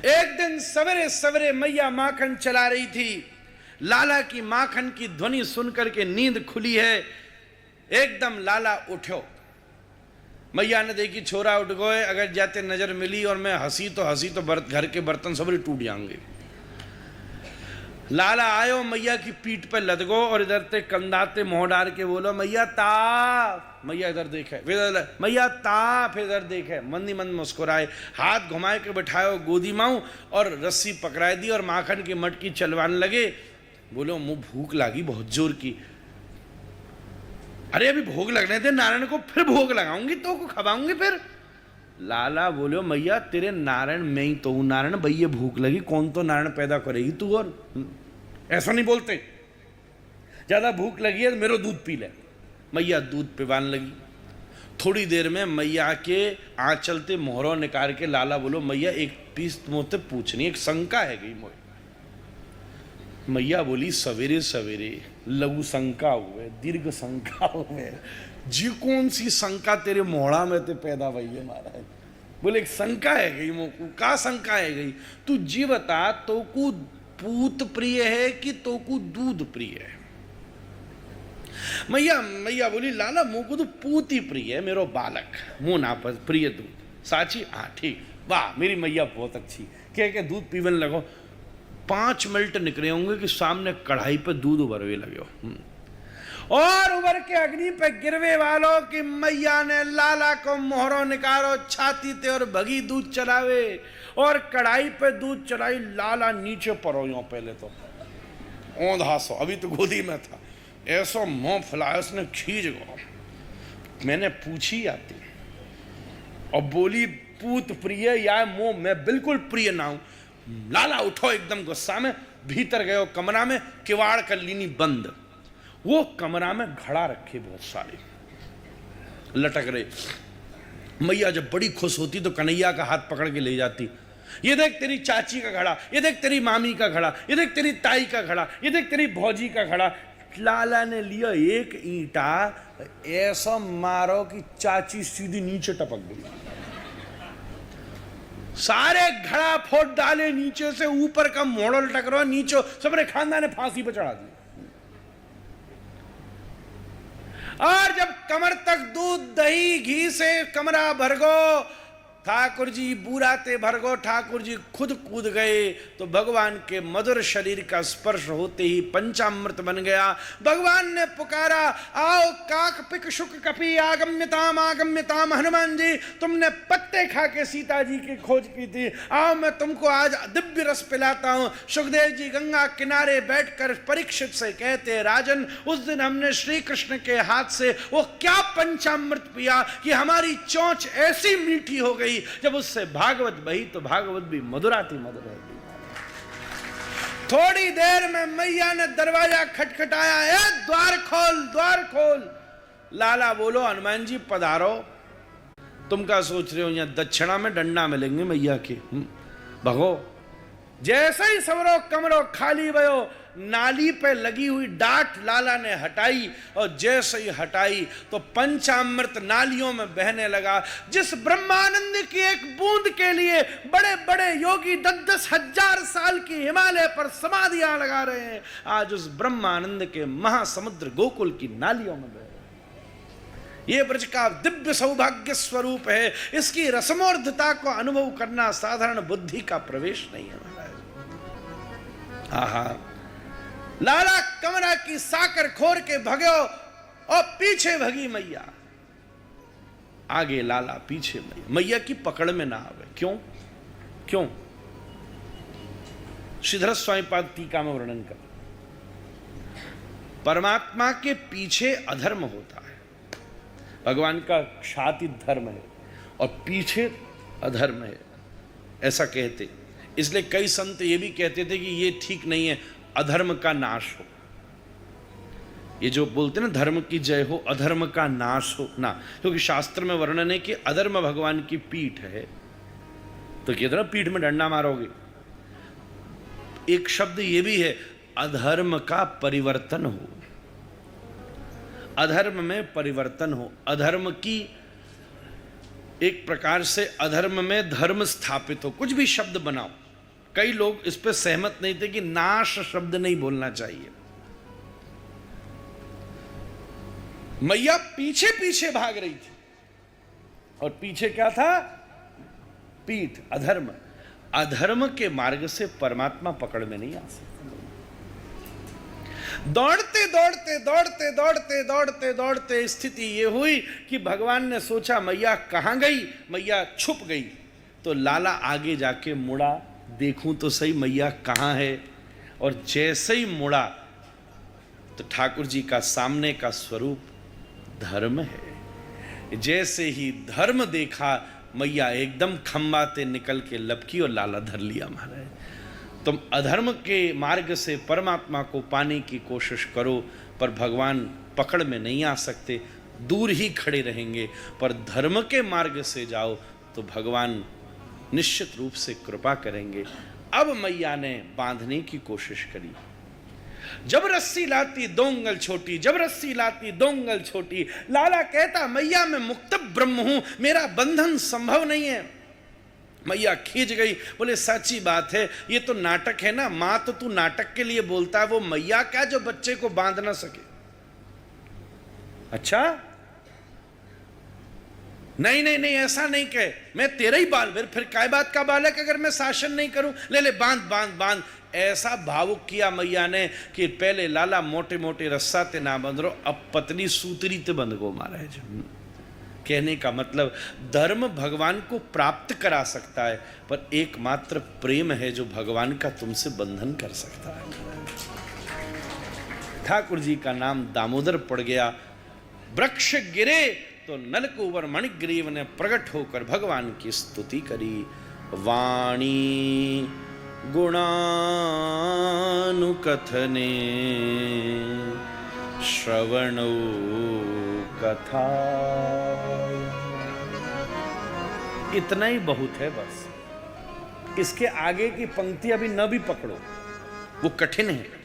एक दिन सवेरे सवेरे मैया माखन चला रही थी। लाला की माखन की ध्वनि सुनकर के नींद खुली है। एकदम लाला उठो। मैया ने देखी छोरा उठ गए, अगर जाते नजर मिली और मैं हंसी तो घर के बर्तन सब टूट जाएंगे। लाला आयो, मैया की पीठ पे लद गो और इधर ते कंधाते मुंह डाल के बोलो मैया ता। मैया इधर देखे, फिर मैया ता, फिर इधर देखे, मंदी मंद मुस्कुराए, हाथ घुमाए के बैठाओ गोदी माऊ और रस्सी पकड़ाई दी और माखन की मटकी चलवाने लगे। बोलो मुंह भूख लगी बहुत जोर की। अरे अभी भोग लगने दे नारायण को, फिर भोग लगाऊंगी तो को खवाऊंगी फिर। लाला बोलो मैया तेरे नारायण में ही तो हूं। नारायण भैया भूख लगी, कौन तो नारायण पैदा करेगी तू। और ऐसा नहीं बोलते, ज्यादा भूख लगी है तो मेरा दूध पी ले। मैया दूध पिवाने लगी। थोड़ी देर में मैया के आंचल ते मोहरों निकाल के लाला बोलो मैया एक पीस तुमसे पूछनी, एक शंका है गई मोह। मैया बोली सवेरे सवेरे लघु शंका हुए, दीर्घ शंका हुए, जी कौन सी शंका तेरे मोहड़ा में ते पैदा हुई है महाराज। बोले एक शंका है गई मोकू। का शंका है गई? तू जी बता, तो को पूत प्रिय है कि तो को दूध प्रिय है? मैया बोली लाला मोको तो पूत ही प्रिय है, मेरो बालक मुंह ना पर प्रिय दूध। साची? हाँ ठीक, वाह मेरी मैया बहुत अच्छी। क्या दूध पीवन लगो। 5 मिनट निकले होंगे कि सामने कढ़ाई पे दूध उबरवे लगे हो और उबर के अग्नि पे गिरवे वालों की मैया ने लाला को मोहरों निकालो छाती ते और भगी दूध चलावे और कढ़ाई पे दूध चलाई। लाला नीचे परोयो, पहले तो औंधा सो, अभी तो गोदी में था, ऐसा मुंह फैलाया उसने खींच गो। मैंने पूछी आती और बोली पूत प्रिय या मुंह मैं बिल्कुल प्रिय ना हूं। लाला उठो एकदम गुस्सा में, भीतर गए कमरा में, किवाड़ कर लीनी बंद। वो कमरा में घड़ा रखे बहुत सारे लटक रहे। मैया जब बड़ी खुश होती तो कन्हैया का हाथ पकड़ के ले जाती। ये देख तेरी चाची का घड़ा, ये देख तेरी मामी का घड़ा, ये देख तेरी ताई का घड़ा, ये देख तेरी भौजी का घड़ा। लाला ने लिया एक ईंटा, ऐसा मारो कि चाची सीधी नीचे टपक गई। सारे घड़ा फोड़ डाले नीचे से, ऊपर का मोड़ो लटक रहा, नीचे सबने खानदान ने फांसी पर चढ़ा दी। और जब कमर तक दूध दही घी से कमरा भर गो, ठाकुर जी बूराते भरगो, ठाकुर जी खुद कूद गए तो भगवान के मधुर शरीर का स्पर्श होते ही पंचामृत बन गया। भगवान ने पुकारा आओ काक पिक शुक कपी आगम्यताम हनुमान जी, तुमने पत्ते खा के सीता जी की खोज की थी, आओ मैं तुमको आज दिव्य रस पिलाता हूं। सुखदेव जी गंगा किनारे बैठकर परीक्षित से कहते राजन उस दिन हमने श्री कृष्ण के हाथ से वो क्या पंचामृत पिया कि हमारी चोंच ऐसी मीठी हो गई, जब उससे भागवत बही तो भागवत भी मधुराती मधुर है। थोड़ी देर में मैया ने दरवाजा खटखटाया, ए द्वार खोल द्वार खोल। लाला बोलो हनुमान जी पधारो। तुम क्या सोच रहे हो यहां दक्षिणा में डंडा मिलेंगे मैया के? भगो। जैसे ही समरो कमरो खाली भयो, नाली पे लगी हुई डांट लाला ने हटाई और जैसे ही हटाई तो पंचामृत नालियों में बहने लगा। जिस ब्रह्मानंद की एक बूंद के लिए बड़े बड़े योगी 10-10 हजार साल की हिमालय पर समाधियां लगा रहे हैं, आज उस ब्रह्मानंद के महासमुद्र गोकुल की नालियों में बह रहे। ये ब्रज का दिव्य सौभाग्य स्वरूप है। इसकी रसमोर्धता को अनुभव करना साधारण बुद्धि का प्रवेश नहीं है महाराज। आहा, लाला कमरा की साकर खोर के भगो और पीछे भगी मैया। आगे लाला पीछे मैया, मैया की पकड़ में ना आवे। क्यों? क्यों? श्रीधर स्वामी पाद टीका में वर्णन कर, परमात्मा के पीछे अधर्म होता है, भगवान का छाती धर्म है और पीछे अधर्म है, ऐसा कहते। इसलिए कई संत ये भी कहते थे कि ये ठीक नहीं है, अधर्म का नाश हो। ये जो बोलते ना धर्म की जय हो, अधर्म का नाश हो ना, क्योंकि शास्त्र में वर्णन है कि अधर्म भगवान की पीठ है। तो कहते ना पीठ में डंडा मारोगे। एक शब्द ये भी है, अधर्म का परिवर्तन हो, अधर्म में परिवर्तन हो। अधर्म की एक प्रकार से अधर्म में धर्म स्थापित हो। कुछ भी शब्द बनाओ, कई लोग इस पे सहमत नहीं थे कि नाश शब्द नहीं बोलना चाहिए। मैया पीछे पीछे भाग रही थी और पीछे क्या था? पीठ, अधर्म। अधर्म के मार्ग से परमात्मा पकड़ में नहीं आ सकता। दौड़ते दौड़ते दौड़ते दौड़ते दौड़ते दौड़ते स्थिति ये हुई कि भगवान ने सोचा मैया कहां गई, मैया छुप गई। तो लाला आगे जाके मुड़ा, देखूं तो सही मैया कहां है। और जैसे ही मुड़ा तो ठाकुर जी का सामने का स्वरूप धर्म है। जैसे ही धर्म देखा, मैया एकदम खंबाते निकल के लपकी और लाला धर लिया महाराज। तुम अधर्म के मार्ग से परमात्मा को पाने की कोशिश करो, पर भगवान पकड़ में नहीं आ सकते, दूर ही खड़े रहेंगे। पर धर्म के मार्ग से जाओ तो भगवान निश्चित रूप से कृपा करेंगे। अब मैया ने बांधने की कोशिश करी। जब रस्सी लाती दो उंगल छोटी, जब रस्सी लाती दो उंगल छोटी। लाला कहता मैया मैं मुक्त ब्रह्म हूं, मेरा बंधन संभव नहीं है। मैया खींच गई, बोले सच्ची बात है, ये तो नाटक है ना, मां तो तू नाटक के लिए बोलता है, वो मैया क्या जो बच्चे को बांध ना सके? अच्छा नहीं नहीं नहीं, ऐसा नहीं कहे, मैं तेरा ही बाल, फिर काय बात का बालक अगर मैं शासन नहीं करूं, ले ले बांध बांध बांध। ऐसा भावुक किया मैया ने कि पहले लाला मोटे मोटे रस्सा ते ना बंध रो, अब पतली सूतरी ते बंध गो महाराज। कहने का मतलब धर्म भगवान को प्राप्त करा सकता है, पर एकमात्र प्रेम है जो भगवान का तुमसे बंधन कर सकता है। ठाकुर जी का नाम दामोदर पड़ गया। वृक्ष गिरे तो नलकुवर मणिग्रीव ने प्रकट होकर भगवान की स्तुति करी। वाणी गुणानुकथने श्रवणो कथा। इतना ही बहुत है बस। इसके आगे की पंक्ति अभी न भी पकड़ो, वो कठिन है।